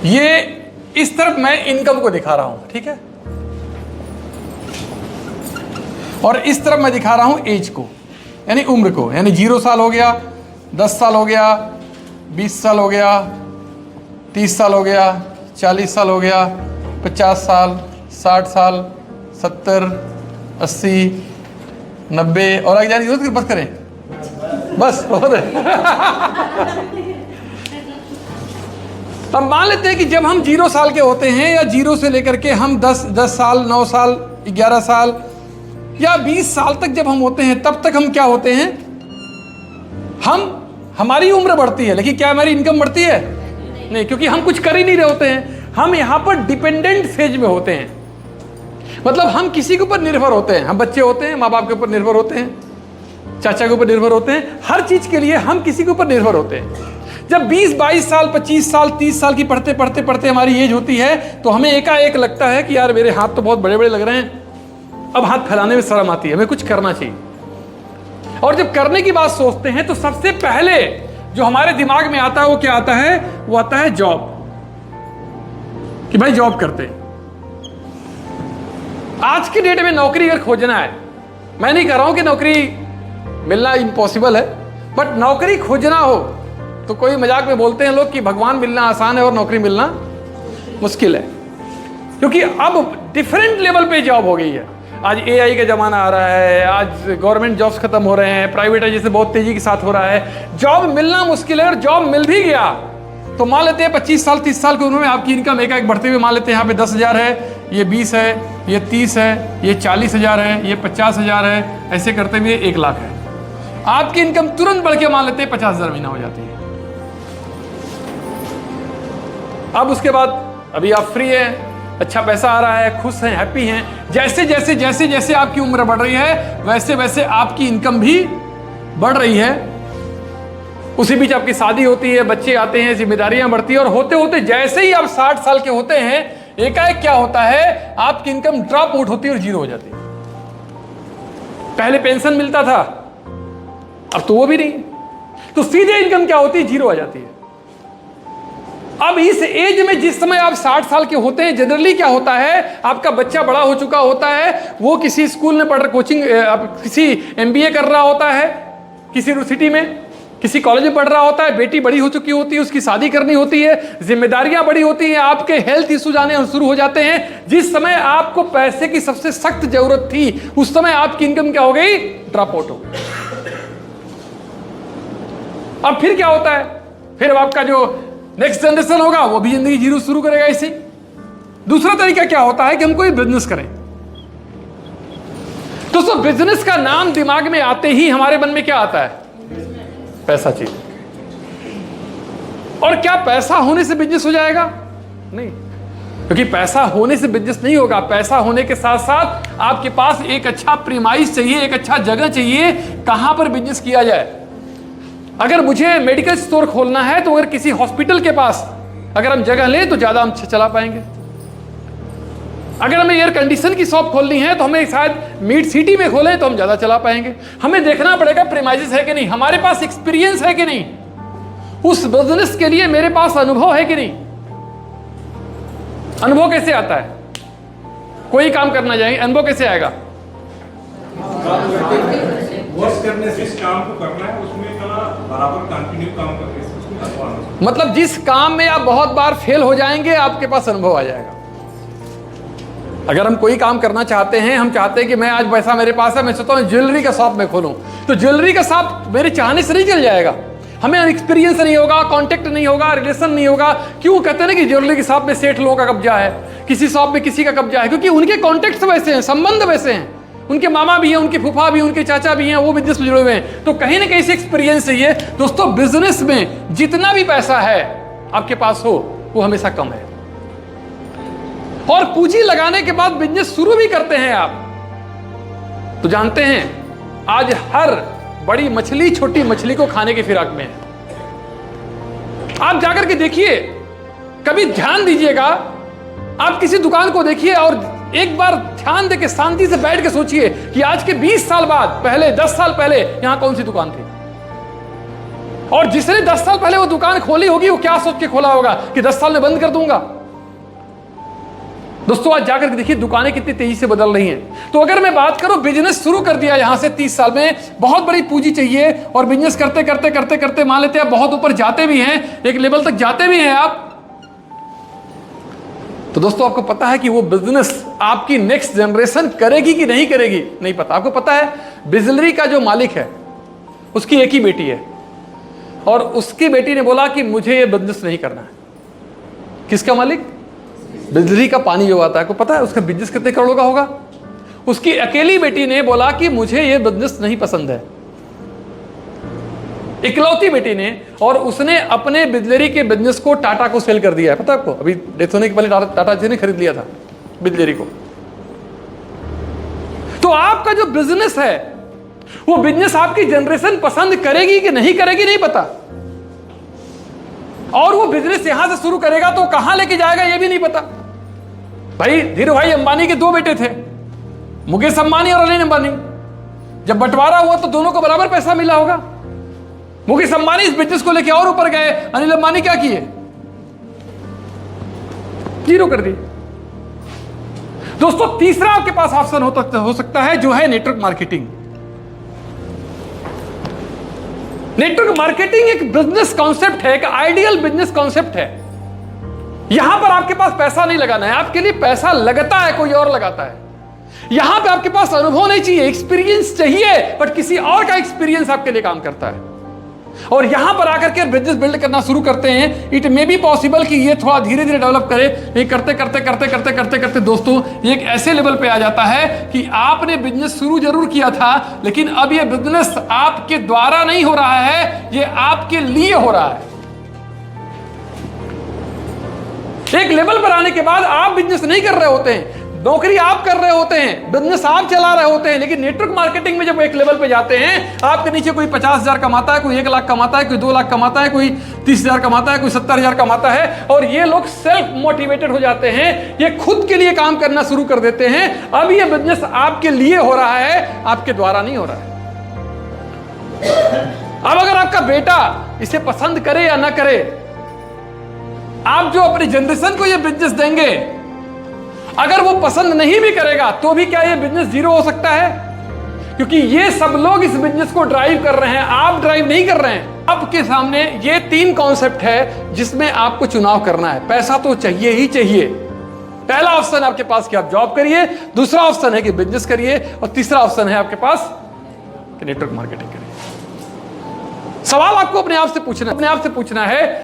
ये इस तरफ मैं इनकम को दिखा रहा हूं, ठीक है, और इस तरफ मैं दिखा रहा हूं एज को, यानी उम्र को, यानी 0 साल हो गया, 10 साल हो गया, 20 साल हो गया, 30 साल हो गया, 40 साल हो गया, 50 साल, 60 साल, 70, 80, 90 और आगे जाने की जरूरत बस करें, बस बहुत है। अब मान लेते हैं कि जब हम 0 साल के होते हैं या 0 से लेकर के हम 10 साल, 9 साल, 11 साल या 20 साल तक जब हम होते हैं, तब तक हम क्या होते हैं, हमारी उम्र बढ़ती है, लेकिन क्या हमारी इनकम बढ़ती है? नहीं, क्योंकि हम कुछ कर ही नहीं रहे होते हैं। हम यहां पर डिपेंडेंट फेज में होते हैं, मतलब हम किसी के ऊपर निर्भर होते हैं। हम बच्चे होते हैं, माँ बाप के ऊपर निर्भर होते हैं, चाचा के ऊपर निर्भर होते हैं, हर चीज के लिए हम किसी के ऊपर निर्भर होते हैं। जब 20, 22 साल, 25 साल, 30 साल की पढ़ते पढ़ते पढ़ते हमारी एज होती है, तो हमें एकाएक लगता है कि यार मेरे हाथ तो बहुत बड़े बड़े लग रहे हैं, अब हाथ फैलाने में शर्म आती है, हमें कुछ करना चाहिए। और जब करने की बात सोचते हैं तो सबसे पहले जो हमारे दिमाग में आता है वो क्या आता है? वो आता है जॉब, कि भाई जॉब करते हैं। आज की डेट में नौकरी अगर खोजना है, मैं नहीं कह रहा हूं कि नौकरी मिलना इम्पॉसिबल है, बट नौकरी खोजना हो तो कोई मजाक में बोलते हैं लोग कि भगवान मिलना आसान है और नौकरी मिलना मुश्किल है, क्योंकि अब डिफरेंट लेवल पे जॉब हो गई है। आज एआई का जमाना आ रहा है, आज गवर्नमेंट जॉब्स खत्म हो रहे हैं, प्राइवेटाइजेशन बहुत तेजी के साथ हो रहा है, जॉब मिलना मुश्किल है। और जॉब मिल भी गया तो मान लेते हैं 25 साल, 30 साल की उम्र में आपकी इनकम एक बढ़ते हुए मान लेते हैं यहाँ पे 10,000 है, ये 20 है, ये 30 है, ये 40,000 है, ये 50,000 है, ऐसे करते हुए 1 लाख है। आपकी इनकम तुरंत बढ़ के मान लेते हैं 50,000 महीना हो जाती है। अब उसके बाद अभी आप फ्री हैं, अच्छा पैसा आ रहा है, खुश हैं, हैप्पी हैं। जैसे जैसे जैसे जैसे आपकी उम्र बढ़ रही है, वैसे वैसे आपकी इनकम भी बढ़ रही है। उसी बीच आपकी शादी होती है, बच्चे आते हैं, जिम्मेदारियां बढ़ती है, और होते होते जैसे ही आप 60 साल के होते हैं, एकाएक क्या होता है, आपकी इनकम ड्रॉप आउट होती है और 0 हो जाती है। पहले पेंशन मिलता था, अब तो वो भी नहीं, तो सीधे इनकम क्या होती है, 0 आ जाती है। अब इस एज में जिस समय आप 60 साल के होते हैं, जनरली क्या होता है, आपका बच्चा बड़ा हो चुका होता है, वो किसी स्कूल में पढ़ रहा, कोचिंग, किसी MBA कर रहा होता है, किसी यूनिवर्सिटी में, किसी कॉलेज में पढ़ रहा होता है, बेटी बड़ी हो चुकी होती है, उसकी शादी करनी होती है, जिम्मेदारियां बड़ी होती हैं, आपके हेल्थ इश्यूज आने शुरू हो जाते हैं। जिस समय आपको पैसे की सबसे सख्त जरूरत थी, उस समय आपकी इनकम क्या हो गई, ड्रॉप आउट हो गई। अब फिर क्या होता है, फिर आपका जो नेक्स्ट जनरेशन होगा वो भी जिंदगी जीरो शुरू करेगा इसे। दूसरा तरीका क्या होता है कि हम कोई बिजनेस करें। दोस्तों, बिजनेस का नाम दिमाग में आते ही हमारे मन में क्या आता है, पैसा चाहिए। और क्या पैसा होने से बिजनेस हो जाएगा? नहीं, क्योंकि पैसा होने से बिजनेस नहीं होगा। पैसा होने के साथ साथ आपके पास एक अच्छा प्रीमाइस चाहिए, एक अच्छा जगह चाहिए, कहां पर बिजनेस किया जाए। अगर मुझे मेडिकल स्टोर खोलना है तो अगर किसी हॉस्पिटल के पास अगर हम जगह लें तो ज्यादा हम चला पाएंगे। अगर हमें एयर कंडीशन की शॉप खोलनी है तो हमें शायद मिड सिटी में खोलें तो हम ज्यादा चला पाएंगे। हमें देखना पड़ेगा प्रीमाइसेस है कि नहीं, हमारे पास एक्सपीरियंस है कि नहीं, उस बिजनेस के लिए मेरे पास अनुभव है कि नहीं। अनुभव कैसे आता है? कोई काम करना जाएंगे, अनुभव कैसे आएगा? वर्क करने से, इस काम को करना है उसमें बराबर कंटिन्यू काम करके, मतलब जिस काम में आप बहुत बार फेल हो जाएंगे आपके पास अनुभव आ जाएगा। अगर हम कोई काम करना चाहते हैं, हम चाहते हैं कि मैं आज पैसा मेरे पास है, मैं सोचता हूँ ज्वेलरी का शॉप में खोलूं, तो ज्वेलरी का शॉप मेरे चाहने से नहीं चल जाएगा। हमें एक्सपीरियंस नहीं होगा, कांटेक्ट नहीं होगा, रिलेशन नहीं होगा। क्यों कहते हैं ना कि ज्वेलरी की शॉप में सेठ लोगों का कब्जा है, किसी शॉप में किसी का कब्जा है, क्योंकि उनके कॉन्टेक्ट वैसे हैं, संबंध वैसे हैं, उनके मामा भी हैं, उनके फूफा भी, उनके चाचा भी हैं, वो बिजनेस में जुड़े हुए हैं। तो कहीं ना कहीं से एक्सपीरियंस चाहिए। दोस्तों, बिजनेस में जितना भी पैसा है आपके पास हो, वो हमेशा कम है। और पूंजी लगाने के बाद बिजनेस शुरू भी करते हैं आप, तो जानते हैं आज हर बड़ी मछली छोटी मछली को खाने की फिराक में है। आप जाकर के देखिए, कभी ध्यान दीजिएगा, आप किसी दुकान को देखिए और एक बार ध्यान देके शांति से बैठ के सोचिए कि आज के 20 साल बाद, पहले 10 साल पहले यहां कौन सी दुकान थी। और जिसने 10 साल पहले वो दुकान खोली होगी वो क्या सोच के खोला होगा कि 10 साल में बंद कर दूंगा। दोस्तों आज जाकर देखिए दुकानें कितनी तेजी से बदल रही हैं। तो अगर मैं बात करूं बिजनेस शुरू कर दिया यहां से 30 साल में, बहुत बड़ी पूंजी चाहिए और बिजनेस करते करते करते करते मान लेते हैं बहुत ऊपर जाते भी हैं, एक लेवल तक जाते भी हैं आप, तो दोस्तों आपको पता है कि वो बिजनेस आपकी नेक्स्ट जनरेशन करेगी कि नहीं करेगी, नहीं पता। आपको पता है बिजली का जो मालिक है उसकी एक ही बेटी है और उसकी बेटी ने बोला कि मुझे ये बिजनेस नहीं करना है। किसका मालिक? बिजली का पानी जो आता है, आपको पता है उसका बिजनेस कितने करोड़ का होगा? उसकी अकेली बेटी ने बोला कि मुझे ये बिजनेस नहीं पसंद है, इकलौती बेटी ने, और उसने अपने बिजली के बिजनेस को टाटा को सेल कर दिया है। पता है आपको? अभी डेथ होने के पहले टाटा जी ने खरीद लिया था बिजली को। तो आपका जो बिजनेस है वो बिजनेस आपकी जनरेशन पसंद करेगी कि नहीं करेगी नहीं पता, और वो बिजनेस यहां से शुरू करेगा तो कहां लेके जाएगा ये भी नहीं पता। भाई धीरू भाई अंबानी के 2 बेटे थे, मुकेश अंबानी और अनिल अंबानी। जब बंटवारा हुआ तो दोनों को बराबर पैसा मिला होगा। मुकेश अंबानी इस बिजनेस को लेके और ऊपर गए, अनिल अंबानी क्या किए? 0 कर दिए। दोस्तों तीसरा आपके पास ऑप्शन हो सकता है जो है नेटवर्क मार्केटिंग। नेटवर्क मार्केटिंग एक बिजनेस कॉन्सेप्ट है, एक आइडियल बिजनेस कॉन्सेप्ट है। यहां पर आपके पास पैसा नहीं लगाना है, आपके लिए पैसा लगता है कोई और लगाता है। यहां पे आपके पास अनुभव नहीं चाहिए, एक्सपीरियंस चाहिए, बट किसी और का एक्सपीरियंस आपके लिए काम करता है। और यहां पर आकर के बिजनेस बिल्ड करना शुरू करते हैं। इट मे बी पॉसिबल कि ये थोड़ा धीरे धीरे डेवलप करे, ये करते करते करते करते करते करते दोस्तों ये एक ऐसे लेवल पे आ जाता है कि आपने बिजनेस शुरू जरूर किया था, लेकिन अब ये बिजनेस आपके द्वारा नहीं हो रहा है, ये आपके लिए हो रहा है। एक लेवल पर आने के बाद आप बिजनेस नहीं कर रहे होते हैं, नौकरी आप कर रहे होते हैं, बिजनेस आप चला रहे होते हैं, लेकिन नेटवर्क मार्केटिंग में जब एक लेवल पे जाते हैं, आपके नीचे कोई 50,000 कमाता है, कोई 1 लाख कमाता है, कोई 2 लाख कमाता है, कोई 30,000 कमाता है, कोई 70,000 कमाता है, और ये लोग सेल्फ मोटिवेटेड हो जाते हैं, ये खुद के लिए काम करना शुरू कर देते हैं। अब ये बिजनेस आपके लिए हो रहा है, आपके द्वारा नहीं हो रहा है। अब अगर आपका बेटा इसे पसंद करे या ना करे, आप जो अपनी जनरेशन को ये बिजनेस देंगे, अगर वो पसंद नहीं भी करेगा तो भी क्या ये बिजनेस 0 हो सकता है? क्योंकि ये सब लोग इस बिजनेस को ड्राइव कर रहे हैं, आप ड्राइव नहीं कर रहे हैं। आपके सामने ये 3 कॉन्सेप्ट है जिसमें आपको चुनाव करना है। पैसा तो चाहिए ही चाहिए। पहला ऑप्शन आपके पास कि आप जॉब करिए, दूसरा ऑप्शन है कि बिजनेस करिए, और तीसरा ऑप्शन है आपके पास कि नेटवर्क मार्केटिंग करिए। सवाल आपको अपने आप से पूछना है